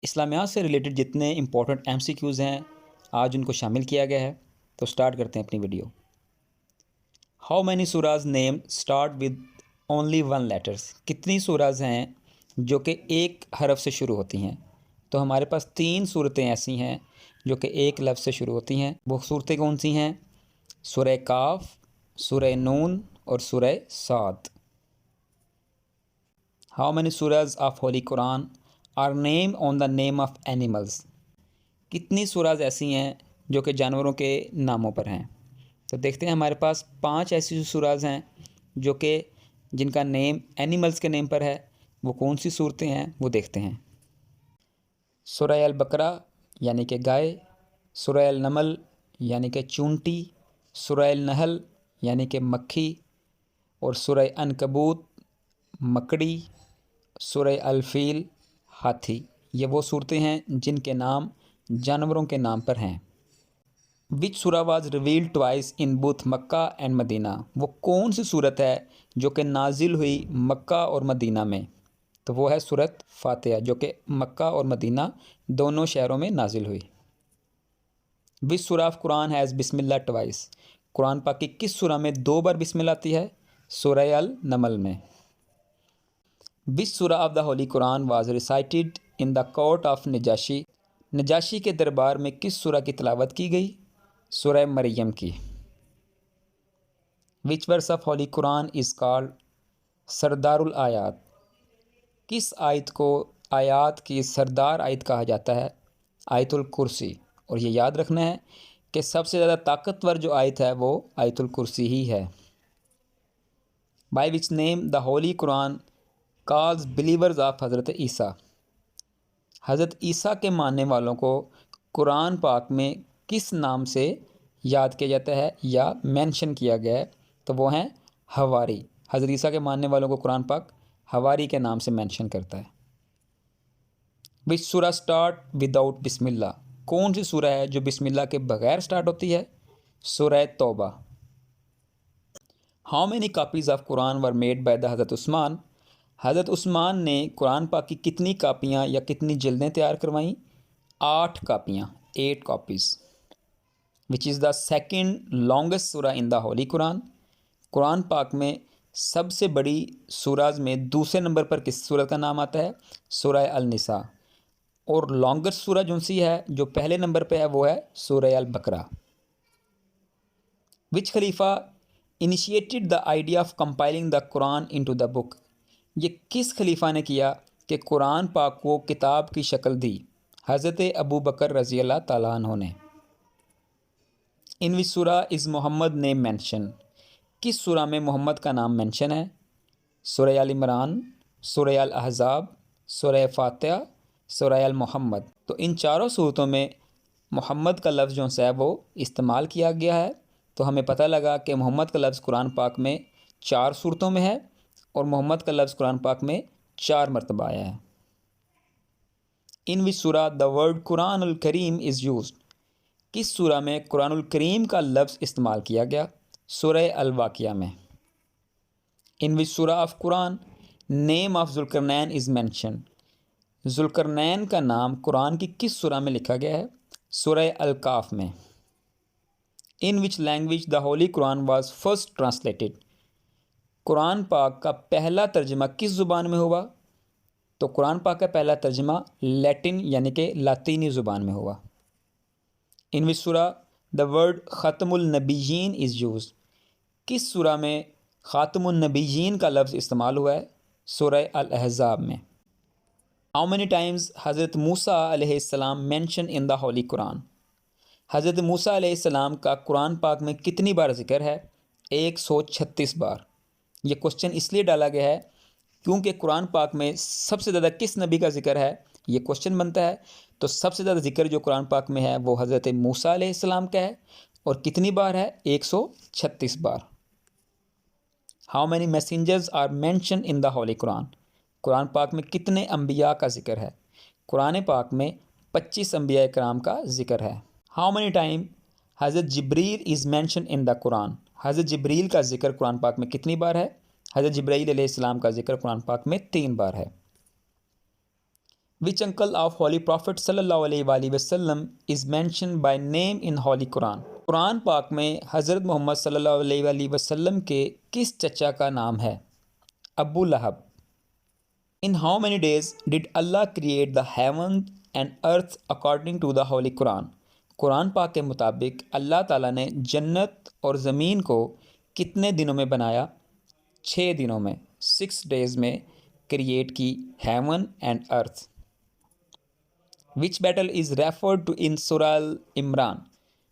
इस्लामियात से रिलेटेड जितने important MCQs हैं आज उनको शामिल किया गया है। तो स्टार्ट करते हैं अपनी video. How many Suraaj name start with only one letters. कितनी सूराज हैं जो कि एक हरफ से शुरू होती हैं। तो हमारे पास 3 सूरतें ऐसी हैं जो कि एक लफ्ज़ से शुरू होती हैं। वो सूरतें कौन सी हैं? सूरह काफ, सूरह नून और सूरह साद। How many suras of holy Quran are name on the name of animals. कितनी सूराज ऐसी हैं जो कि जानवरों के नामों पर हैं। तो देखते हैं हमारे पास 5 ऐसी सूराज हैं जो कि जिनका नेम एनिमल्स के नेम पर है। वो कौन सी सूरतें हैं वो देखते हैं। सूरह अल बकरा यानी कि गाय, सूरह अल नमल यानी कि चूंटी, सूरह अल नहल यानी कि मक्खी और सूरह अनकबूत मकड़ी, सूरह अल फील हाथी। ये वो सूरतें हैं जिनके नाम जानवरों के नाम पर हैं। Which sura was revealed twice in both Mecca and Medina. वो कौन सी सूरत है जो कि नाजिल हुई मक्का और मदीना में? तो वो है सूरत फातिहा जो कि मक्का और मदीना दोनों शहरों में नाजिल हुई। विच sura of Quran has Bismillah twice. Quran पाक की किस सूरा में 2 बार बिस्मिल्लाह आती है? सूरह अल नमल में। Which sura of the holy Quran was recited in the court of Najashi. नजाशी के दरबार में किस सूरा की तिलावत की गई? सूरह मरियम की। Which verse of holy Quran is called सरदारुल आयात। किस आयत को आयात की सरदार आयत कहा जाता है? आयतुल कुर्सी। और ये याद रखना है कि सबसे ज़्यादा ताकतवर जो आयत है वो आयतुल कुर्सी ही है। By which name the holy Quran calls believers of हज़रत ईसा। हज़रत ईसा के मानने वालों को कुरान पाक में किस नाम से याद किया जाता है या मेंशन किया गया है? तो वो हैं हवारी। हज़रत ईसा के मानने वालों को कुरान पाक हवारी के नाम से मेंशन करता है। विच सूरा स्टार्ट विदाउट बिस्मिल्लाह। कौन सी सूरा है जो बिस्मिल्लाह के बगैर स्टार्ट होती है? सूरह तौबा। How many copies of Quran were made by the हज़रत उस्मान। हज़रत उस्मान ने कुरान पाक की कितनी कापियाँ या कितनी जल्दें तैयार करवाईं? 8 कापियाँ, 8 copies. Which is the second longest सूरा इन द होली कुरान। कुरान पाक में सबसे बड़ी सूराज में दूसरे नंबर पर किस सूरत का नाम आता है? सूरह अल निसा। और लॉन्गेस्ट सूरा जो सी है जो पहले नंबर पे है वो है सूरह अल बकरा। विच खलीफा initiated the idea of compiling the Quran into the book. ये किस खलीफा ने किया कि कुरान पाक को किताब की शक्ल दी? हज़रत अबू बकर रज़ी अल्लाह ताला अन्हु ने। इन विच सूरा इज़ मोहम्मद नेम मेंशन। किस सूरा में मोहम्मद का नाम मेंशन है? सूरह अल इमरान, सूरह अल अहज़ाब, सूरह फातिहा, सूरह अल मोहम्मद। तो इन चारों सूरतों में मोहम्मद का लफ्ज़ जो है वो इस्तेमाल किया गया है। तो हमें पता लगा कि मोहम्मद का लफ्ज़ कुरान पाक में 4 सूरतों में है और मोहम्मद का लफ्ज़ कुरान पाक में 4 मरतबा आया है। In which sura the word Quran al Karim is used. किस सूरा में कुरानुल करीम का लफ्ज़ इस्तेमाल किया गया? सूरह अल वाक़िया में। In which sura of Quran name of Zulqarnain is mention. ज़ुल्करनैन का नाम कुरान की किस सूरा में लिखा गया है? सूरह अल काफ में। In which language the holy Quran was first translated. कुरान पाक का पहला तर्जमा किस ज़ुबान में हुआ? तो कुरान पाक का पहला तर्जमा लैटिन यानी कि लातीनी ज़ुबान में हुआ। इन which sura the word ख़ातमुल नबीयीन is used. किस सूरा में ख़ातमुन नबीयीन का लफ्ज़ इस्तेमाल हुआ है? सूरह अल अहज़ाब में। हाउ मैनी टाइम्स हज़रत मूसा अलैहिस्सलाम mention in the holy Quran. हज़रत मूसा अलैहिस्सलाम का कुरान पाक में कितनी बार ज़िक्र है? 136 बार। ये क्वेश्चन इसलिए डाला गया है क्योंकि कुरान पाक में सबसे ज़्यादा किस नबी का ज़िक्र है ये क्वेश्चन बनता है। तो सबसे ज़्यादा ज़िक्र जो कुरान पाक में है वो हज़रत मूसा अलैहिस्सलाम का है और कितनी बार है? 136 बार। How many messengers are mention in the holy Quran. कुरान पाक में कितने अम्बिया का ज़िक्र है? कुरान पाक में 25 अम्बिया कराम का ज़िक्र है। हाउ मैनी टाइम हज़रत जिब्रील is mention in the Quran. हज़रत जिब्रील का ज़िक्र कुरान पाक में कितनी बार है? हज़रत जिब्राईल अलैहिस्सलाम का ज़िक्र कुरान पाक में 3 बार है। Which uncle of Holy Prophet sallallahu alaihi wasallam is mentioned by name in Holy Quran? Quran पाक में हज़रत मोहम्मद सल्लल्लाहु अलैहि वसल्लम के किस चचा का नाम है? Abu लहब। In how many days did Allah create the heaven and earth according to the Holy Quran? Quran पाक के मुताबिक अल्लाह ताला ने जन्नत और ज़मीन को कितने दिनों में बनाया? 6 दिनों में, 6 डेज़ में क्रिएट की heaven and earth. Which battle is referred to in सूरह अल इमरान?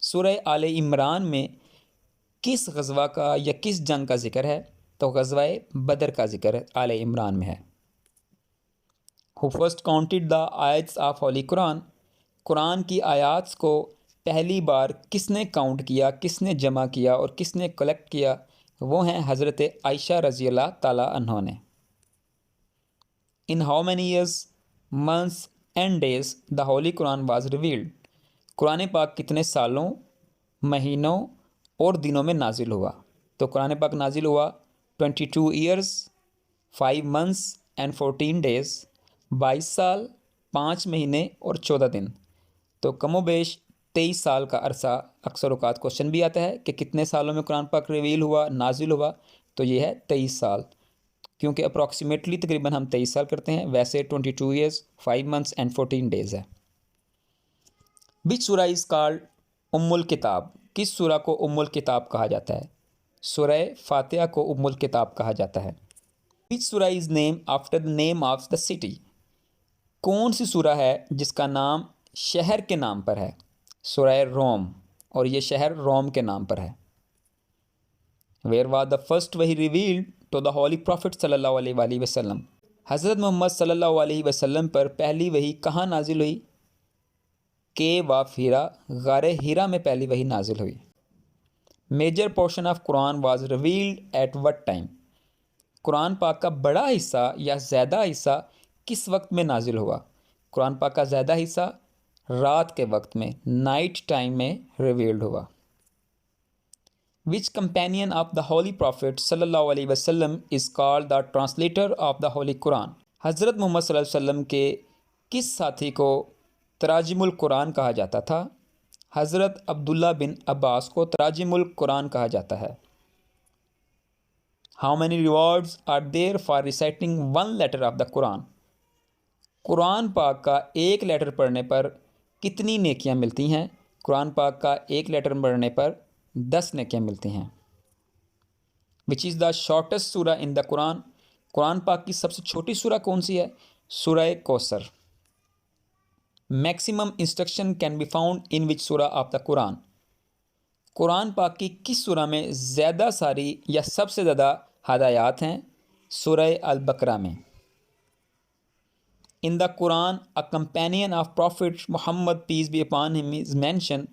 सूरह आले इमरान में किस गज़वा का या किस जंग का जिक्र है? तो गज़वा बदर का जिक्र आले इमरान में है। हु फर्स्ट काउंटेड द आयत्स ऑफ होली कुरान? कुरान की आयात को पहली बार किसने काउंट किया, किसने जमा किया और किसने कलेक्ट किया? वो हैं हज़रत आयशा रज़ी अल्लाह ताला अन्हा ने। In how many years, months and days the holy Quran was revealed? Quran पाक कितने सालों, महीनों और दिनों में नाजिल हुआ? तो कुरान पाक नाजिल हुआ 22 ईयर्स, 5 मंथ्स एंड 14 डेज़, 22 साल, 5 महीने और 14 दिन। तो कमोबेश 23 साल का अरसा अक्सर औकात क्वेश्चन भी आता है कि कितने सालों में कुरान पाक रिवील हुआ, नाजिल हुआ? तो ये है 23 साल, क्योंकि अप्रॉक्सीमेटली तकरीबन हम 23 साल करते हैं, वैसे 22 ईयर्स, 5 मंथ्स एंड 14 डेज़ है। विच सूरा इज़ कॉल्ड उम्मुल किताब? किस सूरा को उम्मुल किताब कहा जाता है? सूरह फातिहा को उम्मुल किताब कहा जाता है। विच सूरा is name after the name of the city? कौन सी सूरा है जिसका नाम शहर के नाम पर है? सूरह रोम, और ये शहर रोम के नाम पर है। वेयर वाज द फर्स्ट वही revealed to the holy prophet सल्लल्लाहु अलैहि वसल्लम? हज़रत मोहम्मद सल्लल्लाहु अलैहि वसल्लम पर पहली वही कहाँ नाजिल हुई? के वाफ हीरा, गारे हीरा में पहली वही नाजिल हुई। Major portion of Quran was revealed at what time? कुरान पाक का बड़ा हिस्सा या ज़्यादा हिस्सा किस वक्त में नाजिल हुआ? कुरान पाक का ज़्यादा हिस्सा रात के वक्त में, नाइट टाइम में रिवील्ड हुआ। Which companion of the holy prophet सल्लल्लाहु अलैहि वसल्लम is called the translator of the holy Quran? हज़रत मोहम्मद सल्लल्लाहु अलैहि वसल्लम के किस साथी को तराजिमुल कुरान कहा जाता था? हज़रत अब्दुल्ला बिन अब्बास को तराजिमुल कुरान कहा जाता है। How many rewards are there for reciting 1 letter of the Quran? कुरान पाक का एक लेटर पढ़ने पर कितनी नेकियां मिलती हैं? कुरान पाक का एक लेटर पढ़ने पर 10 नेकियां मिलती हैं। विच इज़ द शॉर्टेस्ट सूरा इन द कुरान? कुरान पाक की सबसे छोटी सूरा कौन सी है? सूरह कौसर। Maximum instruction can be found in which sura of the Quran? कुरान पाक की किस सूरा में ज़्यादा सारी या सबसे ज़्यादा हदायत हैं? सूरह अल बकरा में। In the Quran a companion of prophet Muhammad peace be upon him is mention,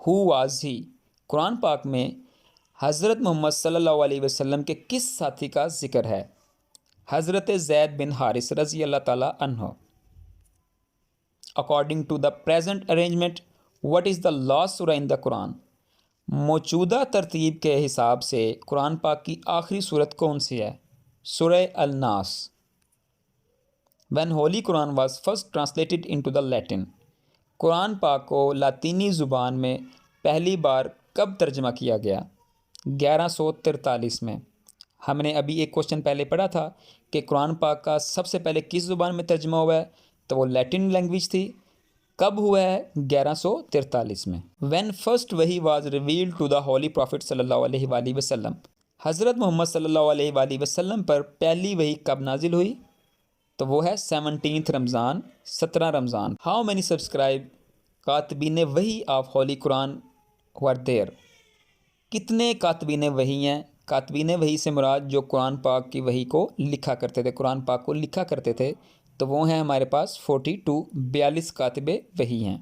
who was he? कुरान पाक में हज़रत मोहम्मद सल्लल्लाहु अलैहि वसल्लम के किस साथी का जिक्र है? हज़रत ज़ैद बिन हारिस रज़ी अल्लाह ताला अन्हु। According to the present arrangement, what is the last sura in the Quran? मौजूदा तरतीब के हिसाब से कुरान पाक की आखिरी सूरत कौन सी है? सूरह अल नास। When Holy Quran was first translated into the Latin? Quran पाक को लातीनी ज़ुबान में पहली बार कब तर्जमा किया गया? 1143 में। हमने अभी एक क्वेश्चन पहले पढ़ा था कि कुरान पाक का सबसे पहले किस ज़ुबान में तर्जमा हुआ है, तो वो लैटिन लैंग्वेज थी। कब हुआ है? 1143 में। When first वही was revealed to the holy prophet सल्लल्लाहु अलैहि वसल्लम? हज़रत मोहम्मद सल्लल्लाहु अलैहि वसल्लम पर पहली वही कब नाजिल हुई? तो वो है 17 रमज़ान, 17 रमज़ान। हाउ मैनी सब्सक्राइब कातबीन वही of holy Quran were there? कितने कातबीन वही हैं? कातबीन वही से मुराद जो कुरान पाक की वही को लिखा करते थे, कुरान पाक को लिखा करते थे, तो वो हैं हमारे पास 42 कातिबे वही हैं।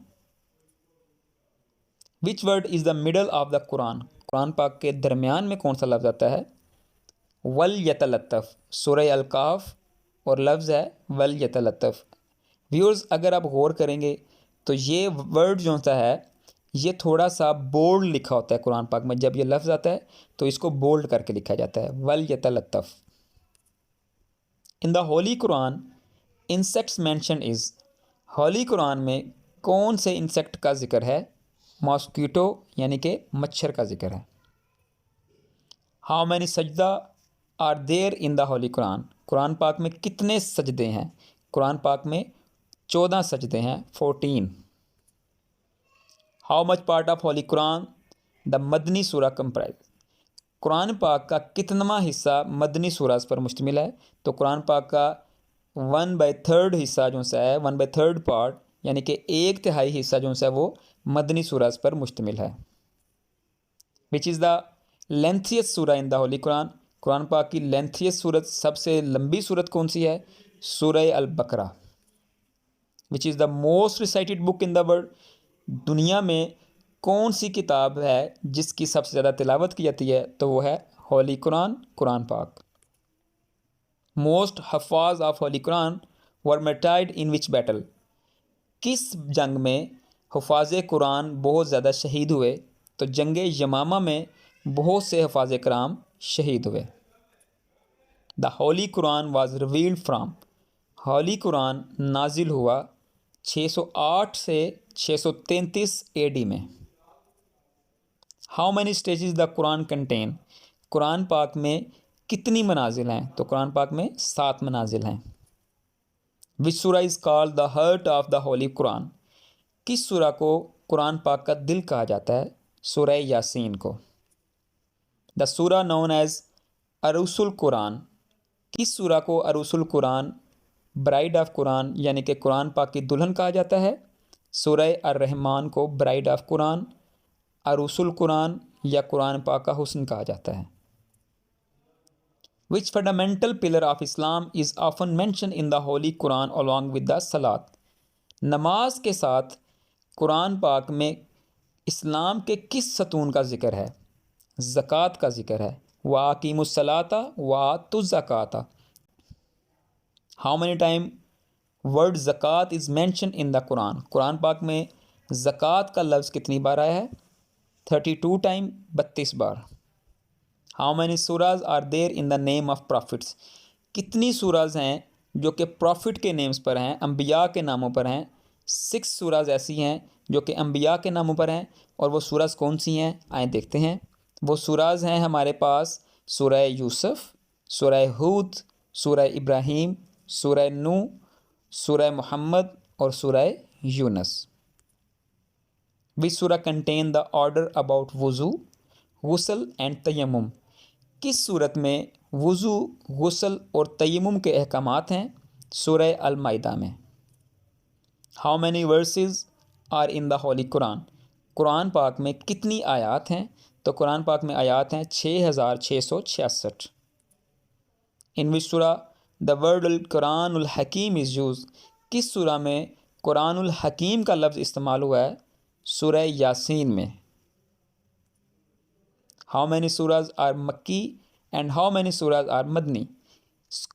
Which word is the middle of the Quran? कुरान पाक के दरमियान में कौन सा लफ्ज़ आता है? वल यतलत्तफ़। सूरह अल काफ और लफ्ज़ है वल यतलत्तफ़। व्यूअर्स, अगर आप गौर करेंगे तो ये वर्ड जो सा है ये थोड़ा सा बोल्ड लिखा होता है कुरान पाक में। जब ये लफ्ज़ आता है तो इसको बोल्ड करके लिखा जाता है, वल यतलत्तफ़। In the holy Quran insects mention is? होली कुरान में कौन से इंसेक्ट का जिक्र है? मॉस्किटो यानी कि मच्छर का जिक्र है। हाउ मैनी सजदा are there in the holy Quran? कुरान पाक में कितने सजदे हैं? कुरान पाक में 14 सजदे हैं, 14। How much part of holy Quran the मदनी सूरा कंप्राइज? कुरान पाक का कितनावा हिस्सा मदनी सूराज पर मुश्तमिल है? तो कुरान पाक का 1/3 हिस्सा जो सा है, 1/3 पार्ट यानी कि 1/3 हिस्सा जो सा है वो मदनी सूराज पर मुश्तमिल है। विच इज़ द लेंथियस्ट सूरा इन द होली कुरान? कुरान पाक की लेंथियस्ट सूरत, सबसे लंबी सूरत कौन सी है? सूरह अल बकरा। Which is the most recited book in the world? दुनिया में कौन सी किताब है जिसकी सबसे ज़्यादा तिलावत की जाती है? तो वो है होली कुरान, कुरान पाक। मोस्ट हफाज of holy Quran were martyred in which battle? किस जंग में हफाज कुरान बहुत ज़्यादा शहीद हुए? तो जंग यमामा में बहुत से हफाज कराम शहीद हुए। The holy Quran was revealed from? Holi Quran नाजिल हुआ 608 से 633 AD में। How many stages the Quran contain? Quran पाक में कितनी मनाजिल हैं? तो कुरान पाक में 7 मनाजिल हैं। विच सूरा is called the heart of the holy Quran? किस सूरा को कुरान पाक का दिल कहा जाता है? सूरा यासीन को। द सूरा नोन एज अरूसुल कुरान? किस सूरा को अरूसुल कुरान, ब्राइड ऑफ कुरान यानी कि कुरान पाक की दुल्हन कहा जाता है? सूरा अर्रहमान को ब्राइड ऑफ कुरान, अरूसुल कुरान या कुरान पाक का हुस्न कहा जाता है। Which fundamental pillar of Islam is often mention in the holy Quran along with the सलात? नमाज के साथ कुरान पाक में इस्लाम के किस सतून का जिक्र है? ज़कात का जिक्र है। वाक़ीमुस्सलाता वातुज़्ज़काता। हाउ मैनी टाइम वर्ड ज़कात is mention in the Quran? कुरान पाक में ज़कात का लफ्ज़ कितनी बार आया है? 32 टाइम, 32 बार। How many surahs are there in the name of prophets? कितनी सूराज हैं जो कि प्रॉफिट के नेम्स पर हैं, अम्बिया के नामों पर हैं? 6 सूराज ऐसी हैं जो कि अम्बिया के नामों पर हैं। और वो सूराज कौन सी हैं? आए देखते हैं। वो सूराज हैं हमारे पास सूरह यूसुफ, सूरह हूद, सूरह इब्राहीम, सूरह नू, सूरह मोहम्मद और सूरह यूनस। विच सूरा कंटेन द ऑर्डर अबाउट वज़ू, गुस्ल एंड तयम्मुम? किस सूरत में वज़ू, गुस्ल और तयम्मुम के अहकामात हैं? सूरह अल माइदा में। How many verses are in the holy Quran? कुरान पाक में कितनी आयात हैं? तो कुरान पाक में आयात हैं 6666। In which sura the word कुरानुल हकीम इज़ यूज? किस सूरा में कुरानुल हकीम का लफ्ज़ इस्तेमाल हुआ है? सूरह यासीन में। हाउ मैनी सूराज आर मक्की and how many surahs are मदनी?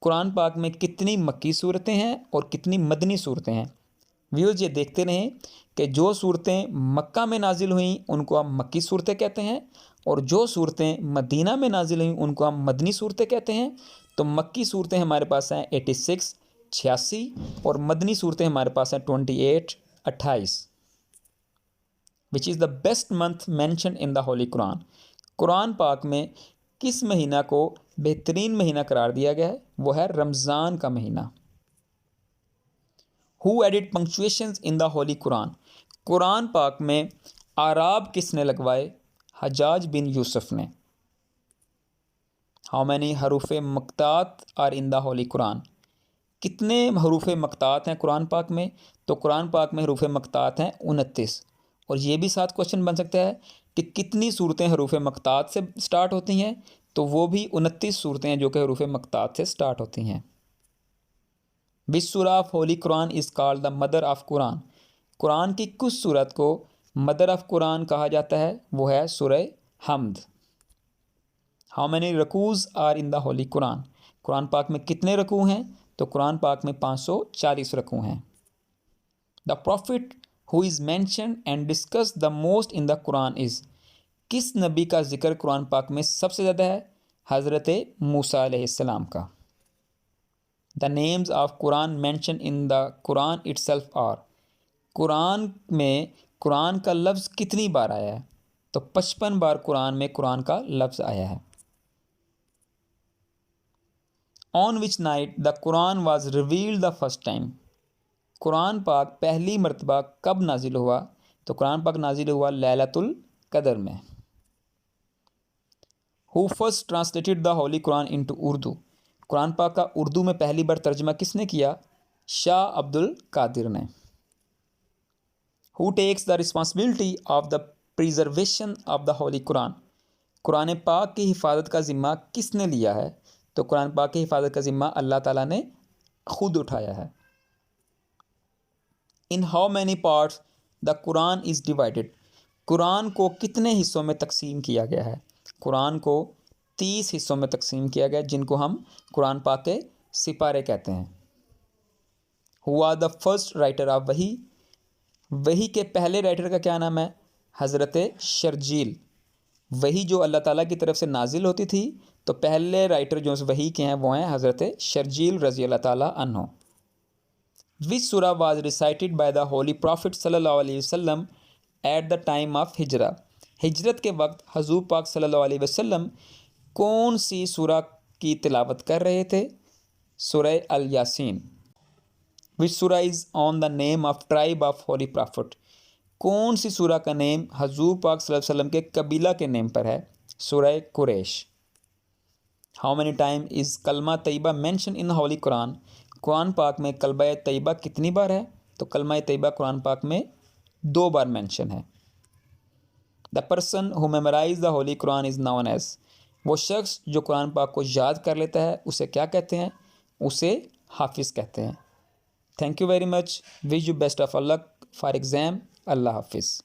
कुरान पाक में कितनी मक्की सूरतें हैं और कितनी मदनी सूरतें हैं? व्यूज़ ये देखते रहें कि जो सूरतें मक्का में नाजिल हुई उनको हम मक्की सूरतें कहते हैं, और जो सूरतें मदीना में नाजिल हुई उनको हम मदनी सूरतें कहते हैं। तो मक्की सूरतें हमारे पास हैं 86, 86, और मदनी सूरतें हमारे पास हैं 28, 28। Which is the best month mention in the holy Quran? कुरान पाक में किस महीना को बेहतरीन महीना करार दिया गया है? वो है रमज़ान का महीना। Who added punctuations in the holy Quran? कुरान पाक में आराब किसने लगवाए? हजाज बिन यूसुफ ने। हाउ मैनी हरूफ मक्तात are in the holy Quran? कितने हरूफ मक्तात हैं कुरान पाक में? तो कुरान पाक में हरूफ मक्तात हैं 29। और ये भी साथ क्वेश्चन बन सकता है कि कितनी सूरतें हरूफ मक्तात से स्टार्ट होती हैं? तो वो भी 29 सूरतें हैं जो कि हरूफ मक्तात से स्टार्ट होती हैं। Which sura of holy Quran is called the mother of Quran? कुरान की कुछ सूरत को मदर ऑफ कुरान कहा जाता है? वो है सूरह हमद। हाउ मैनी रकूज़ are in the holy Quran? कुरान पाक में कितने रकू हैं? तो कुरान पाक में 540 रकू हैं। The profit who is mention and discuss the most in the Quran is? किस नबी का जिक्र कुरान पाक में सबसे ज़्यादा है? हज़रत मूसा अलैहिस्सलाम का। The names of Quran mention in the Quran itself are, कुरान में कुरान का लफ्ज़ कितनी बार आया है? तो 55 बार कुरान में कुरान का लफ्ज़ आया है। On which night the Quran was revealed the first time, कुरान पाक पहली मरतबा कब नाजिल हुआ? तो कुरान पाक नाजिल हुआ लैलतुल कदर में। Who first translated the holy Quran into Urdu, Quran पाक का उर्दू में पहली बार तर्जमा किसने किया? शाह अब्दुल कादिर ने। Who takes the responsibility of the preservation of the holy Quran, कुरान पाक की हिफाजत का ज़िम्मा किसने लिया है? तो कुरान पाक की हिफाजत का ज़िम्मा अल्लाह ताला ने खुद उठाया है। In how many parts the Quran is divided, Quran को कितने हिस्सों में तकसीम किया गया है? कुरान को 30 हिस्सों में तकसीम किया गया, जिनको हम कुरान पाक के सिपारे कहते हैं। हुआ द फर्स्ट राइटर ऑफ वही, वही के पहले राइटर का क्या नाम है? हज़रत शर्जील। वही जो अल्लाह ताला की तरफ से नाजिल होती थी, तो पहले राइटर जो वही के हैं वो हैं हज़रत शर्जील रज़ी अल्लाह ताला अन्हो। विच sura was recited by the holy prophet सल्लल्लाहु अलैहि वसल्लम एट द टाइम ऑफ हिजरा, हिजरत के वक्त हजूर पाक सल्लल्लाहु अलैहि वसल्लम कौन सी सूरा की तिलावत कर रहे थे? सूरह अल यासीन। विच सूरा is on the name of tribe of holy prophet, कौन सी सूरा का नेम हजूर पाक सल्लल्लाहु अलैहि वसल्लम के कबीला के नेम पर है? सूरह कुरैश। हाउ मैनी टाइम इज़ कलमा तैयबा मेंशन इन होली कुरान, कुरान पाक में कलमा तैयबा कितनी बार है? तो कलमा तैयबा कुरान पाक में 2 बार मेंशन है। The person who memorise the holy Quran is known as, वो शख्स जो कुरान पाक को याद कर लेता है उसे क्या कहते हैं? उसे हाफिज़ कहते हैं। Thank you very much, wish you best of luck for exam. अल्लाह हाफिज़।